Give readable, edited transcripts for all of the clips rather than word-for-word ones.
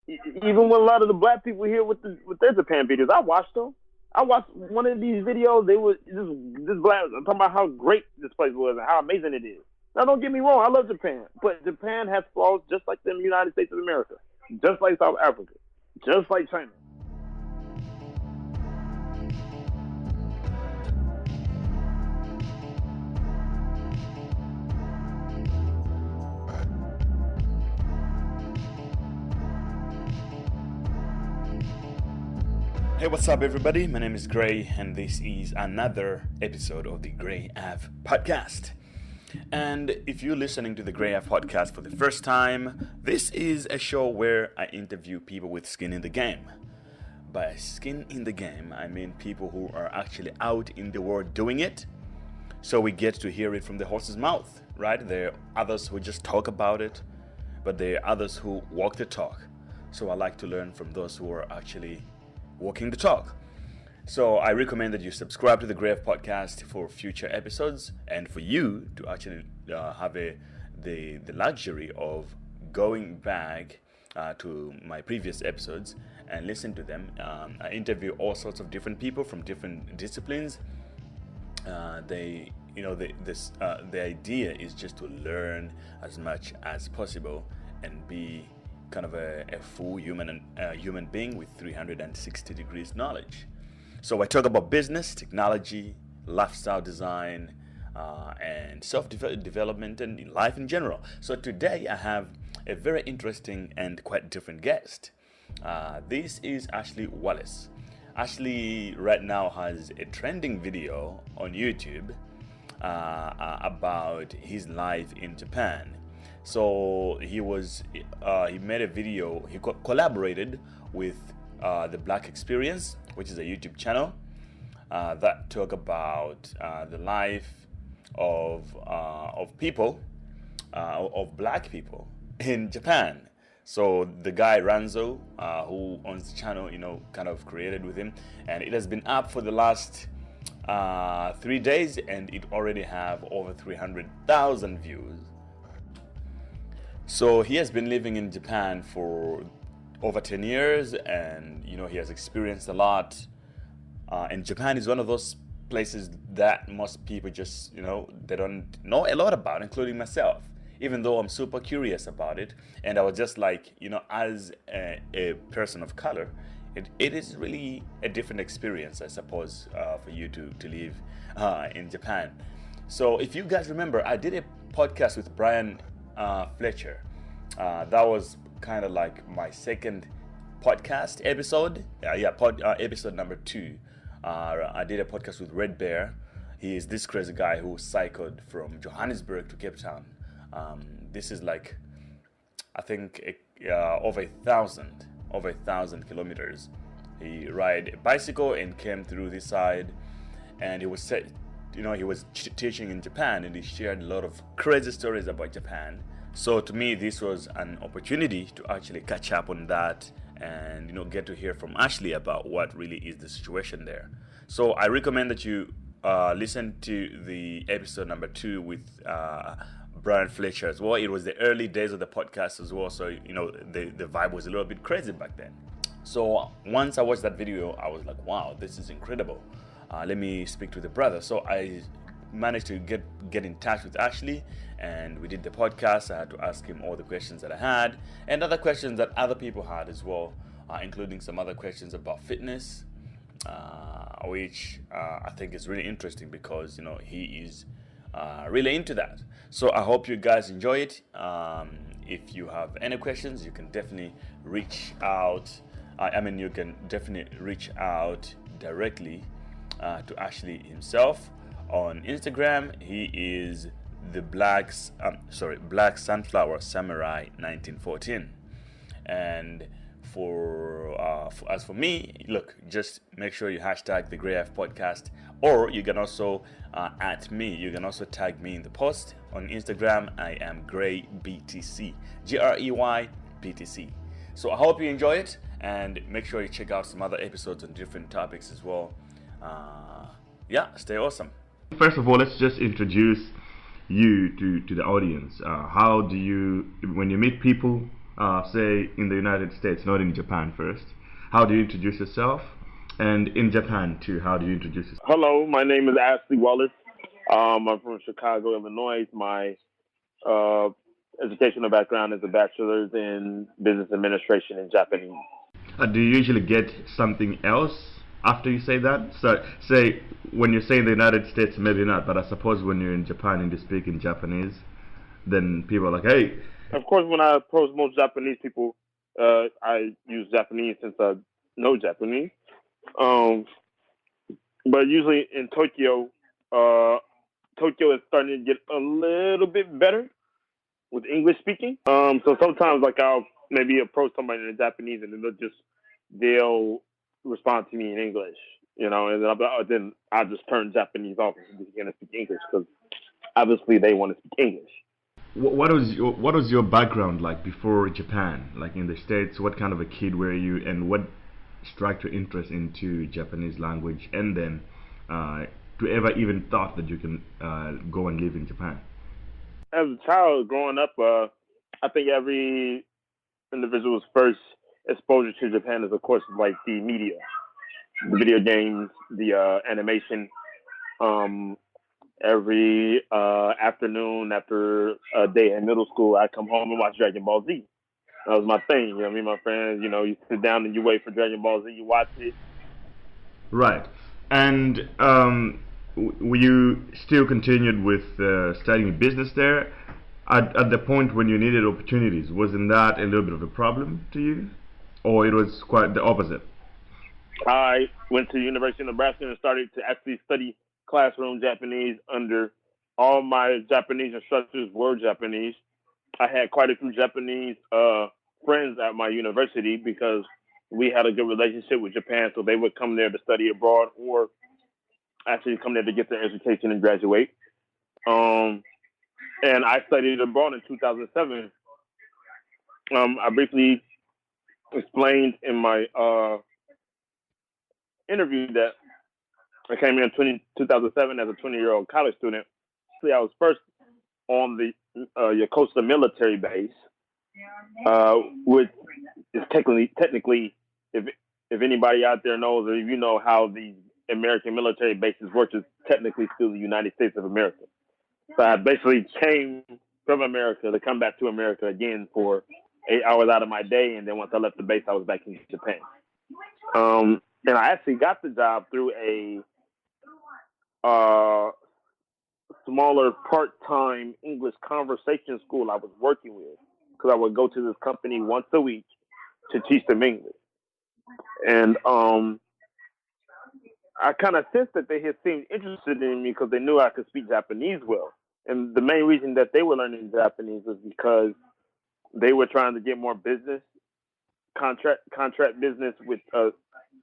Even with a lot of the black people here with their Japan videos, I watched them. I watched one of these videos. They were this black talking about how great this place was and how amazing it is. Now, don't get me wrong, I love Japan, but Japan has flaws just like the United States of America, just like South Africa, just like China. Hey, what's up, everybody? My name is Gray, and this is another episode of the Gray AF podcast. And if you're listening to the Gray AF podcast for the first time, this is a show where I interview people with skin in the game. By skin in the game, I mean people who are actually out in the world doing it. So we get to hear it from the horse's mouth, right? There are others who just talk about it, but there are others who walk the talk. So I like to learn from those who are actually walking the talk. So I recommend that you subscribe to the Gray AF podcast for future episodes, and for you to actually have the luxury of going back to my previous episodes and listen to them. I interview all sorts of different people from different disciplines. The idea is just to learn as much as possible and be kind of a full human being with 360 degrees knowledge. So I talk about business, technology, lifestyle design, and self-development and life in general. So today I have a very interesting and quite different guest. This is Ashley Wallace. Ashley right now has a trending video on YouTube about his life in Japan. So he made a video. He collaborated with the Black Experience, which is a YouTube channel that talk about the life of people, of black people in Japan. So the guy Ranzo, who owns the channel, kind of created with him, and it has been up for the last 3 days, and it already have over 300,000 views. So he has been living in Japan for over 10 years, and he has experienced a lot. And Japan is one of those places that most people just they don't know a lot about, including myself. Even though I'm super curious about it, and I was just like, as a person of color, it is really a different experience, I suppose, for you to live in Japan. So if you guys remember, I did a podcast with Brian Fletcher. That was kind of like my second podcast episode. Episode number 2. I did a podcast with Red Bear. He is this crazy guy who cycled from Johannesburg to Cape Town. This is like, I think, over 1,000 kilometers. He ride a bicycle and came through this side, and he was teaching in Japan, and he shared a lot of crazy stories about Japan. So to me, this was an opportunity to actually catch up on that and get to hear from Ashley about what really is the situation there. So I recommend that you listen to the episode number 2 with Brian Fletcher as well. It was the early days of the podcast as well, so the vibe was a little bit crazy back then. So once I watched that video, I was like, wow, this is incredible. Let me speak to the brother. So I managed to get in touch with Ashley, and we did the podcast. I had to ask him all the questions that I had and other questions that other people had as well, including some other questions about fitness, which I think is really interesting because he is really into that. So I hope you guys enjoy it. If you have any questions, you can definitely reach out. You can definitely reach out directly to Ashley himself. On Instagram, he is the Black Sunflower Samurai 1914. And as for me, look, just make sure you hashtag the Gray AF podcast, or you can also at me. You can also tag me in the post on Instagram. I am GreyBTC, GreyBTC. So I hope you enjoy it, and make sure you check out some other episodes on different topics as well. Stay awesome. First of all, let's just introduce you to the audience. How do you, when you meet people, say in the United States, not in Japan first? How do you introduce yourself? And in Japan too, how do you introduce yourself? Hello, my name is Ashley Wallace. I'm from Chicago, Illinois. My uh, educational background is a bachelor's in business administration in Japanese. Do you usually get something else after you say that? So, say when you say in the United States, maybe not, but I suppose when you're in Japan and you speak in Japanese, then people are like, hey. Of course, when I approach most Japanese people, I use Japanese since I know Japanese. Um, but usually in Tokyo, Tokyo is starting to get a little bit better with English speaking. So sometimes like I'll maybe approach somebody in Japanese and they'll respond to me in English, and then I'll just turn Japanese off and begin to speak English because obviously they want to speak English. What was your background like before Japan? Like in the States, what kind of a kid were you, and what struck your interest into Japanese language, and then to ever even thought that you can go and live in Japan? As a child growing up, I think every individual's first exposure to Japan is, of course, like the media, the video games, the animation. Every afternoon after a day in middle school, I come home and watch Dragon Ball Z. That was my thing. Me and my friends, you sit down and you wait for Dragon Ball Z, you watch it. Right. And you still continued with studying business there? At the point when you needed opportunities, wasn't that a little bit of a problem to you? Or it was quite the opposite? I went to the University of Nebraska and started to actually study classroom Japanese under all my Japanese instructors were Japanese. I had quite a few Japanese friends at my university because we had a good relationship with Japan, so they would come there to study abroad or actually come there to get their education and graduate. And I studied abroad in 2007. I briefly explained in my interview that I came here in 2007 as a 20-year-old college student. Actually, I was first on the Yokosuka military base, which is technically, if anybody out there knows or if you know how the American military bases work, is technically still the United States of America. So I basically came from America to come back to America again for 8 hours out of my day, and then once I left the base, I was back in Japan. And I actually got the job through a smaller part-time English conversation school I was working with, because I would go to this company once a week to teach them English. And I kind of sensed that they had seemed interested in me because they knew I could speak Japanese well. And the main reason that they were learning Japanese was because they were trying to get more business, contract business with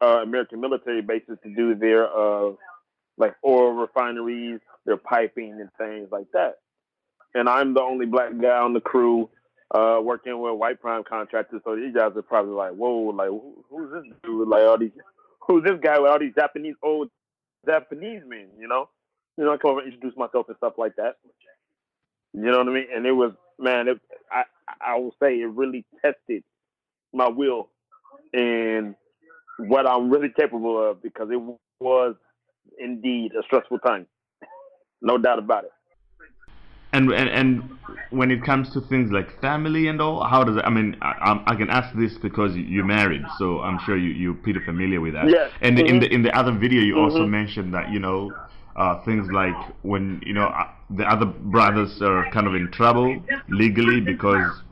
American military bases to do their like oil refineries, their piping and things like that. And I'm the only black guy on the crew working with white prime contractors. So these guys are probably like, whoa, like who's this dude? Like who's this guy with all these old Japanese men? I come over and introduce myself and stuff like that. You know what I mean? And it was, man, I will say it really tested my will and what I'm really capable of, because it was indeed a stressful time. No doubt about it. And when it comes to things like family and all, how does it, I can ask this because you're married, so I'm sure you're pretty familiar with that. Yes. And Mm-hmm. in the other video, you also mentioned that things like when the other brothers are kind of in trouble legally because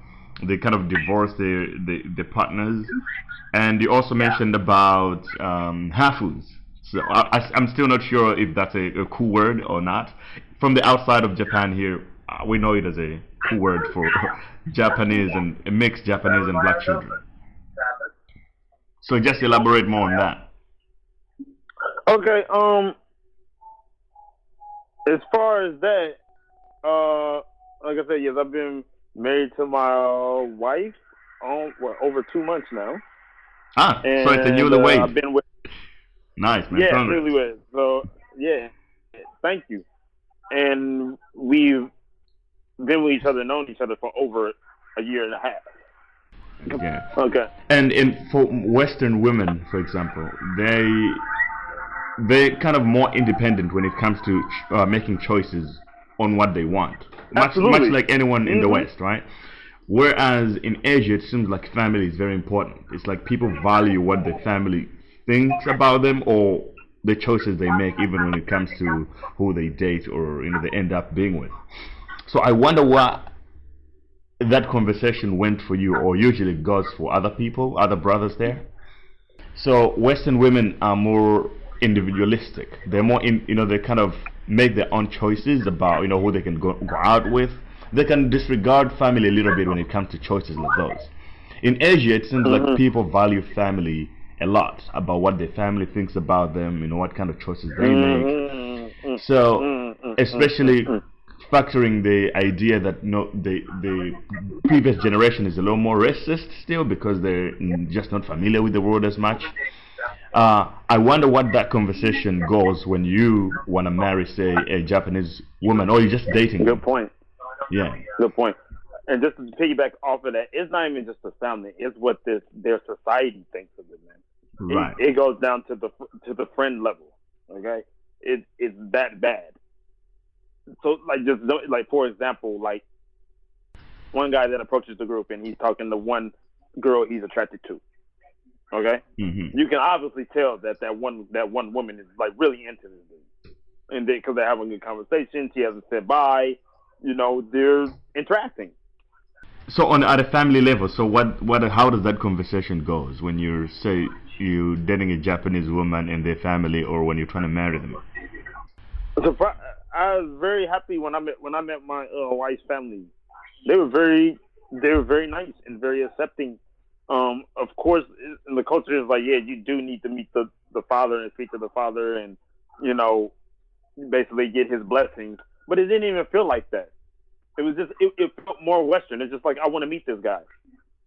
they kind of divorce the partners, and you also mentioned about hafus. So I'm still not sure if that's a cool word or not. From the outside of Japan here, we know it as a cool word for Japanese and mixed Japanese and black children. So just elaborate more on that. Okay. As far as that, like I said, yes, I've been married to my wife over 2 months now. So it's a newlywed. I've been with. Nice, man. Yeah, newlywed. So yeah, thank you. And we've been with each other, known each other for over a year and a half. Yeah. Okay. And for Western women, for example, they're kind of more independent when it comes to making choices on what they want. Much like anyone in the West, right? Whereas in Asia, it seems like family is very important. It's like people value what the family thinks about them or the choices they make, even when it comes to who they date or they end up being with. So I wonder what that conversation went for you, or usually goes for other people, other brothers there. So Western women are more individualistic. They're more they kind of make their own choices about who they can go out with. They can disregard family a little bit when it comes to choices like those. In Asia, it seems like people value family a lot, about what their family thinks about them, what kind of choices they make. So, especially factoring the idea that the previous generation is a little more racist still, because they're just not familiar with the world as much. I wonder what that conversation goes when you want to marry, say, a Japanese woman, or you're just dating. Good point. Yeah. Good point. And just to piggyback off of that, it's not even just the family; it's what their society thinks of it, man. Right. It goes down to the friend level. Okay, it's that bad. So like for example, like one guy that approaches the group and he's talking to one girl he's attracted to. Okay, you can obviously tell that one woman is like really into this dude, and because they're having a good conversation, she hasn't said bye. They're interacting. So at a family level, so how does that conversation goes when you say you're dating a Japanese woman and their family, or when you're trying to marry them? So I was very happy when I met my wife's family. They were very nice and very accepting. Of course, in the culture is like, yeah, you do need to meet the father and speak to the father and basically get his blessings. But it didn't even feel like that. It was just it felt more Western. It's just like, I want to meet this guy.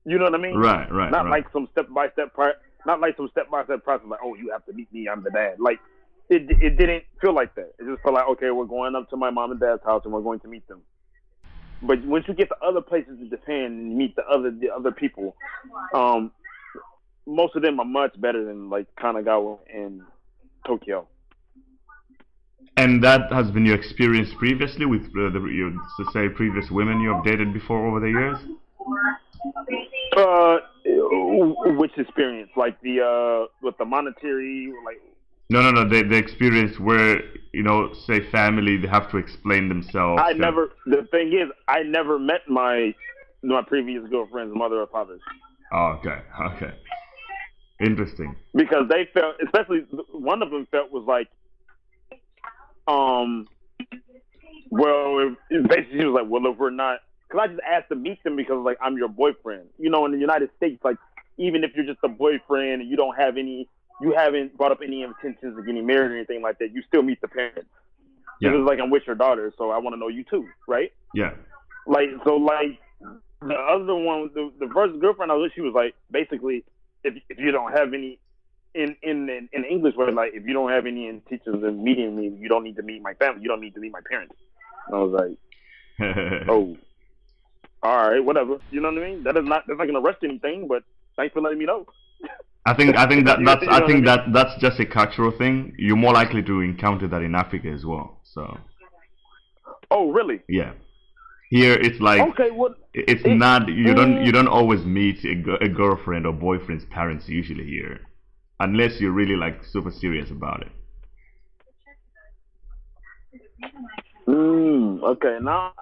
You know what I mean? Right. Not like some step by step process. Like, oh, you have to meet me. I'm the dad. Like it didn't feel like that. It just felt like, okay, we're going up to my mom and dad's house and we're going to meet them. But once you get to other places in Japan and meet the other people, most of them are much better than like Kanagawa and Tokyo. And that has been your experience previously with previous women you have dated before over the years? Which experience? Like with the monetary, like? No. The experience where say family, they have to explain themselves. The thing is, I never met my previous girlfriend's mother or father. Oh, okay. Interesting. Because they felt, especially one of them was like, basically she was like, well, if we're not, because I just asked to meet them because like, I'm your boyfriend. In the United States, like, even if you're just a boyfriend and you haven't brought up any intentions of getting married or anything like that, you still meet the parents. Yeah. It was like, I'm with your daughter, so I want to know you too, right? Yeah. Like, so like, the other one, the first girlfriend I was with, she was like, basically, if you don't have any, in English, where like, if you don't have any intentions of meeting me, you don't need to meet my family. You don't need to meet my parents. And I was like, oh, all right, whatever. You know what I mean? That's not going to rush anything, but thanks for letting me know. I think that's just a cultural thing. You're more likely to encounter that in Africa as well. So. Oh, really? Yeah. Here it's like, okay, well, you don't always meet a girlfriend or boyfriend's parents usually here, unless you're really like super serious about it. Okay, now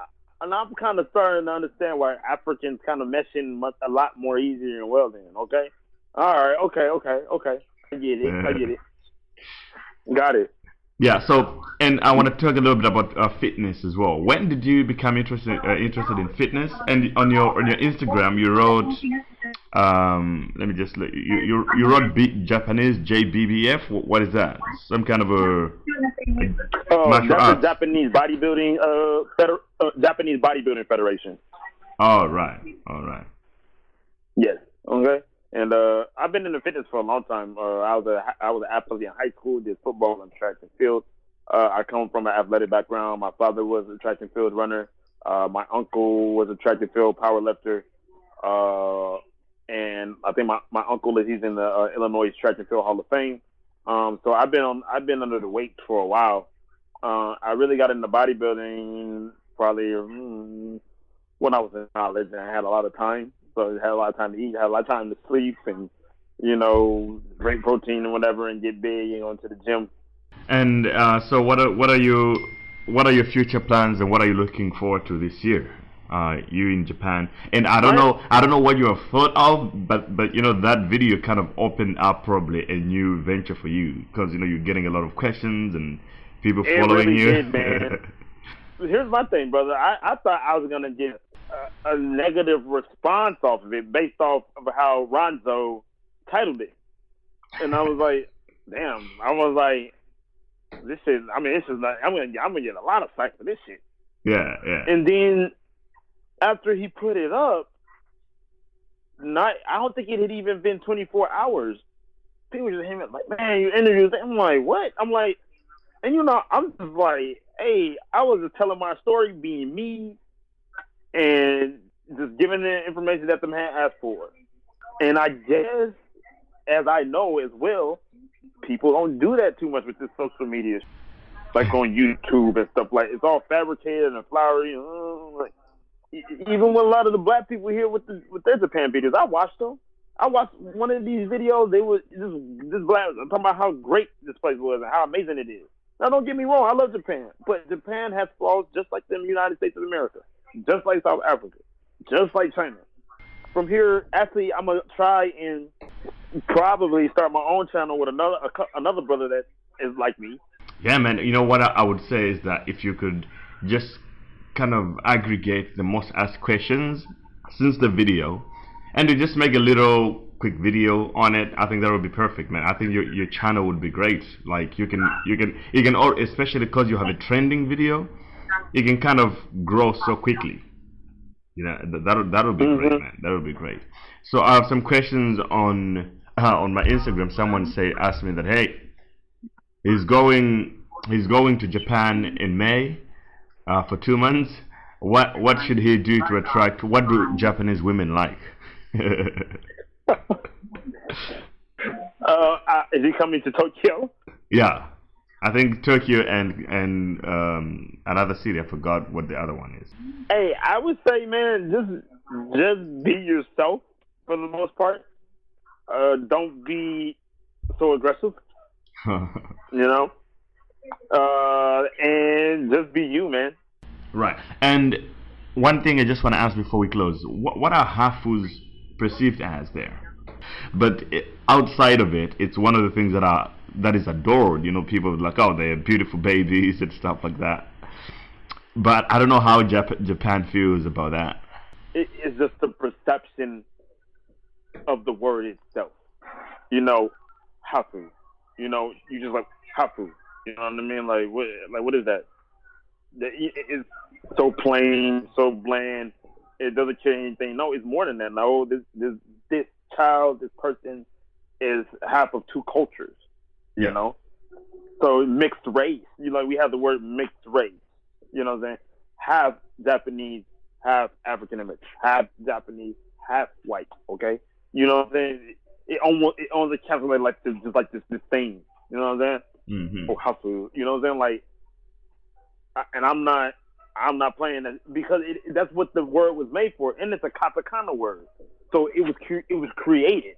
I'm kind of starting to understand why Africans kind of mesh in a lot more easier and well then. Okay, all right, okay. I get it. Got it. Yeah. So, and I want to talk a little bit about fitness as well. When did you become interested in fitness? And on your Instagram, you wrote, let me just you wrote Japanese JBBF. What is that? Some kind of a martial arts. That's the Japanese bodybuilding Japanese bodybuilding federation. All right. Yes. Okay. And I've been in the fitness for a long time. I was an athlete in high school, did football and track and field. I come from an athletic background. My father was a track and field runner. My uncle was a track and field power lifter. and I think my uncle he's in the Illinois Track and Field Hall of Fame. So I've been under the weight for a while. I really got into bodybuilding probably when I was in college, and I had a lot of time. So I had a lot of time to eat, had a lot of time to sleep, and drink protein and whatever, and get big and go into the gym. And so what are your future plans, and what are you looking forward to this year? You in Japan, and I don't know what you have thought of, but that video kind of opened up probably a new venture for you, because you're getting a lot of questions and people following really you. Did, man. Here's my thing, brother. I thought I was gonna get a negative response off of it based off of how Ronzo titled it, and I was like, damn. I was like, this shit. I mean, this is not. I'm gonna get a lot of flack for this shit. Yeah. And then after he put it up, I don't think it had even been 24 hours. People just hit me like, man, you interviewed. I'm like, what? I'm like, and I'm just like, hey, I was just telling my story, being me, and just giving the information that the man asked for. And I guess, as I know as well, people don't do that too much with this social media, like on YouTube and stuff. Like, it's all fabricated and flowery. Like, even with a lot of the black people here with their Japan videos, I watched them. I watched one of these videos. They were this black. I'm talking about how great this place was and how amazing it is. Now, don't get me wrong. I love Japan, but Japan has flaws just like the United States of America, just like South Africa, just like China. From here, actually, I'm gonna try and probably start my own channel with another brother that is like me. Yeah, man. What I would say is that if you could just kind of aggregate the most asked questions since the video, and to just make a little quick video on it, I think that would be perfect, man. I think your channel would be great. Like you can, especially because you have a trending video, you can kind of grow so quickly. That would be great, man. That would be great. So I have some questions on my Instagram. Someone asked me that, hey, he's going to Japan in May. For 2 months, what should he do to attract? What do Japanese women like? Is he coming to Tokyo? Yeah, I think Tokyo and another city. I forgot what the other one is. Hey, I would say, man, just be yourself for the most part. Don't be so aggressive. And just be you, man. Right. And one thing I just want to ask before we close: what are hafus perceived as there? But outside of it, it's one of the things that is adored. People are like, oh, they're beautiful babies and stuff like that. But I don't know how Japan feels about that. It's just the perception of the word itself. Hafu. You just like hafu. You know what I mean? What is that? It's so plain, so bland. It doesn't change anything. No, it's more than that. No, this child, this person is half of two cultures. So mixed race. We have the word mixed race. You know what I'm saying? Half Japanese, half African American, half Japanese, half white. Okay, you know what I'm saying? It almost calculated like this thing. You know what I'm saying? Mm-hmm. Or hafu. You know what I'm saying? And I'm not playing that because that's what the word was made for, and it's a katakana word. So it was created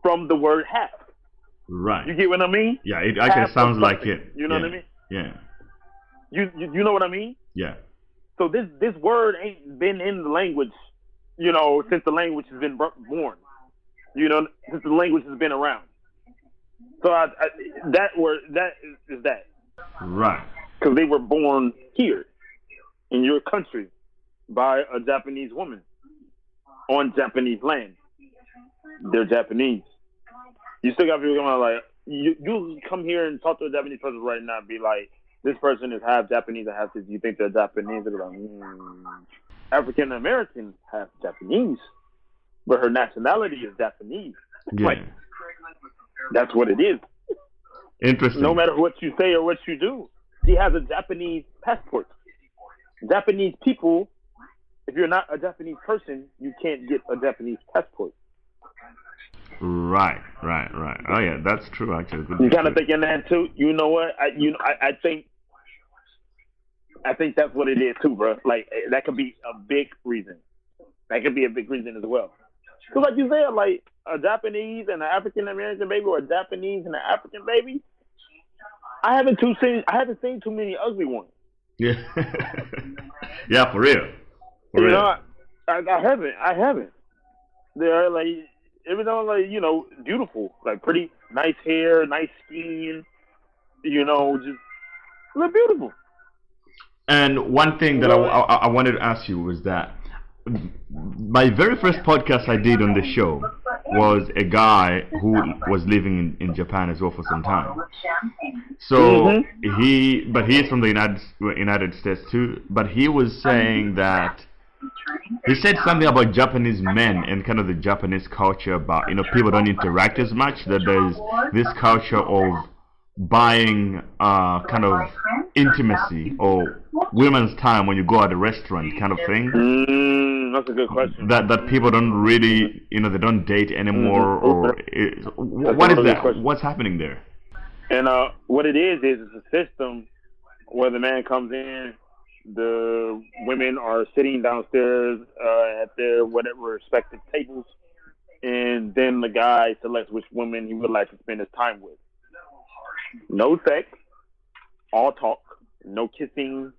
from the word half. Right. You get what I mean? Yeah, it actually sounds like it. You know what I mean? Yeah. You know what I mean? Yeah. So this word ain't been in the language, since the language has been born. Since the language has been around. So that word is that. Right. Because they were born here in your country by a Japanese woman on Japanese land. They're Japanese. You still got people going like, you come here and talk to a Japanese person right now and be like, this person is half Japanese and half this. You think they're Japanese? They're like, African American, half Japanese, but her nationality is Japanese. Yeah. Like, that's what it is. Interesting. No matter what you say or what you do, she has a Japanese passport. Japanese people, if you're not a Japanese person, you can't get a Japanese passport. Right. Oh yeah, that's true actually. Good You kind to of thinking that too. You know what? I think that's what it is too, bro. Like that could be a big reason. That could be a big reason as well. Because like you said, like a Japanese and an African American baby, or a Japanese and an African baby, I haven't seen too many ugly ones. Yeah. Yeah, for real. For You real. know, I haven't. They're like, even though like, you know, beautiful, like pretty, nice hair, nice skin, you know, just look beautiful. And one thing that I wanted to ask you was that my very first podcast I did on the show was a guy who was living in Japan as well for some time. So he is from the United States too. But he was saying that he said something about Japanese men and kind of the Japanese culture about, you know, people don't interact as much. That there's this culture of buying kind of intimacy or women's time when you go at a restaurant kind of thing. That's a good question. That people don't really, you know, they don't date anymore, or what is that? What's happening there? And what it is it's a system where the man comes in, the women are sitting downstairs at their whatever respective tables, and then the guy selects which women he would like to spend his time with. No sex, all talk, no kissing.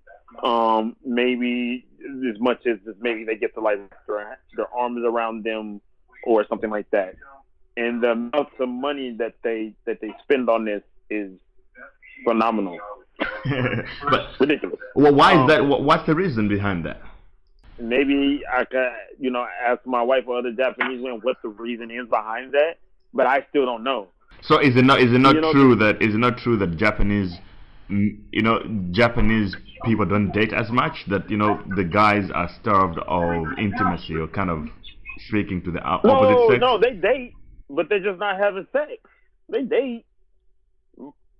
Maybe as much as maybe they get to like their arms around them or something like that. And the amount of money that they spend on this is phenomenal. But ridiculous. Well, why is that? What's the reason behind that? Maybe I could, you know, ask my wife or other Japanese women what the reason is behind that, but I still don't know. So is it not true that Japanese, you know, Japanese people don't date as much? That, you know, the guys are starved of intimacy, or kind of speaking to the opposite sex? No, they date, but they're just not having sex. They date.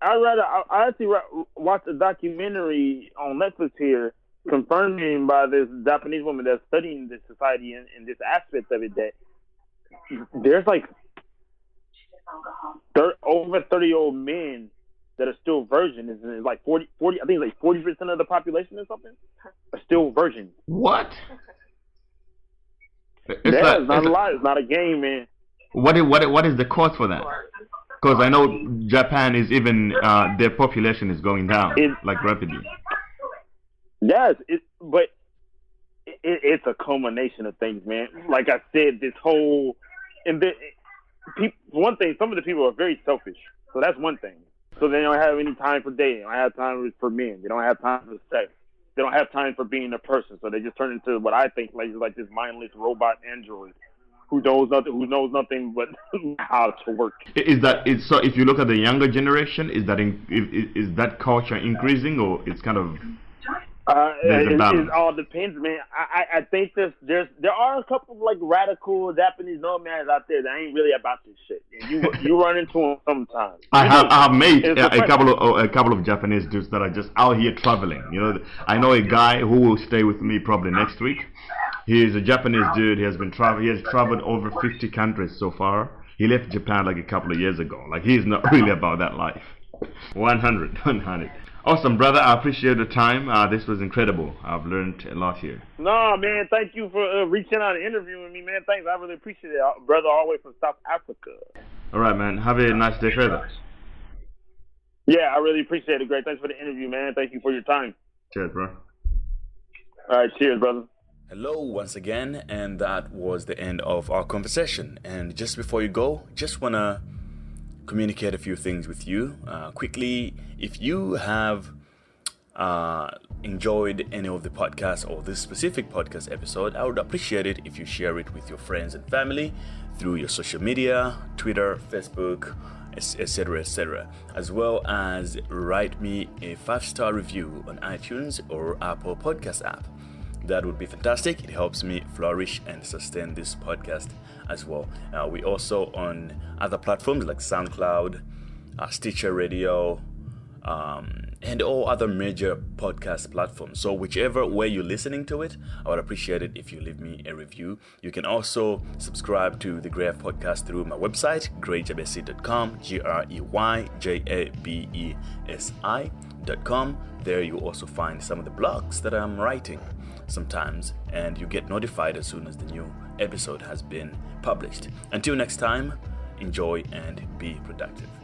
I actually watched a documentary on Netflix here, confirming by this Japanese woman that's studying this society and this aspect of it, that there's like over 30-year-old men that are still virgins. It's like 40, I think it's like 40% of the population or something are still virgins. What? It's not a lie. It's not a game, man. What is the cause for that? Because I know Japan is even their population is going down like rapidly. Yes, but it's a culmination of things, man. Like I said, this whole one thing, some of the people are very selfish, so that's one thing. So they don't have any time for dating. They don't have time for men. They don't have time for sex. They don't have time for being a person. So they just turn into what I think like this mindless robot android who knows nothing but how to work. So if you look at the younger generation, is that culture increasing, or it's kind of it all depends, man. I think there are a couple of like radical Japanese nomads out there that ain't really about this shit. And you run into them sometimes. I have made a couple of Japanese dudes that are just out here traveling. You know, I know a guy who will stay with me probably next week. He is a Japanese dude. He has traveled over 50 countries so far. He left Japan like a couple of years ago. Like, he's not really about that life. 100. Awesome, brother. I appreciate the time. This was incredible. I've learned a lot here. No, man. Thank you for reaching out and interviewing me, man. Thanks. I really appreciate it, brother, all the way from South Africa. All right, man. Have a nice day further. Yeah, I really appreciate it. Great. Thanks for the interview, man. Thank you for your time. Cheers, bro. All right. Cheers, brother. Hello once again, and that was the end of our conversation. And just before you go, just want to communicate a few things with you quickly. If you have enjoyed any of the podcasts or this specific podcast episode, I would appreciate it if you share it with your friends and family through your social media, Twitter, Facebook, etc., as well as write me a 5-star review on iTunes or Apple Podcast app. That would be fantastic. It helps me flourish and sustain this podcast as well. We also on other platforms like SoundCloud, Stitcher Radio, and all other major podcast platforms. So whichever way you're listening to it, I would appreciate it if you leave me a review. You can also subscribe to the Grey Podcast through my website, greyjabesi.com, greyjabesi.com. There you also find some of the blogs that I'm writing sometimes, and you get notified as soon as the new episode has been published. Until next time, enjoy and be productive.